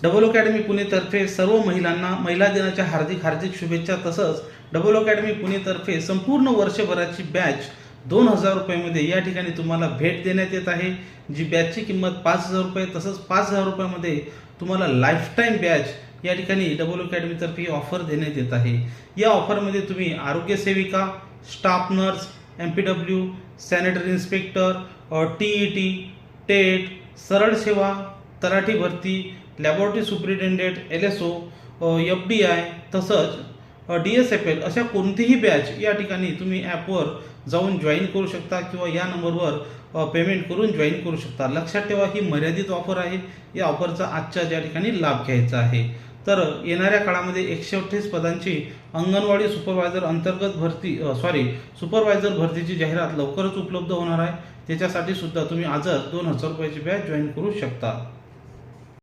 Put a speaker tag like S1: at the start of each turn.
S1: Double academy पुणेतर्फे सर्व महिलांना महिला दिनाच्या हार्दिक हार्दिक शुभेच्छा। तसंच डबल अकॅडमी पुणेतर्फे संपूर्ण वर्षभराची बॅच 2000 रुपयामध्ये या ठिकाणी तुम्हाला भेट देण्यात येत आहे। जी बॅचची किंमत 5000 रुपये, तसंच 5000 रुपयामध्ये तुम्हाला लाईफटाईम बॅच या ठिकाणी डबल अकॅडमीतर्फे ऑफर देण्यात येत आहे। या ऑफरमध्ये तुम्ही आरोग्य सेविका, staff nurse, MPW, sanitary inspector, TET, TET, सरळ सेवा, तलाठी भरती, लॅबोरेटरी सुपरिटेंडेंट, LSO, FDI तसंच DSFL अशा कोणतीही बॅच या ठिकाणी तुम्ही ॲपवर जाऊन जॉईन करू शकता किंवा या नंबरवर पेमेंट करून जॉईन करू शकता। लक्षात ठेवा, ही मर्यादित ऑफर आहे। या ऑफरचा आजच्या या ठिकाणी लाभ घ्यायचा आहे। तर येणाऱ्या काळामध्ये 138 पदांची अंगणवाडी सुपरवायझर अंतर्गत सुपरवायझर भरतीची जाहिरात लवकरच उपलब्ध होणार आहे। त्याच्यासाठी सुद्धा तुम्ही आजच 2000 रुपयाची बॅच जॉईन करू शकता।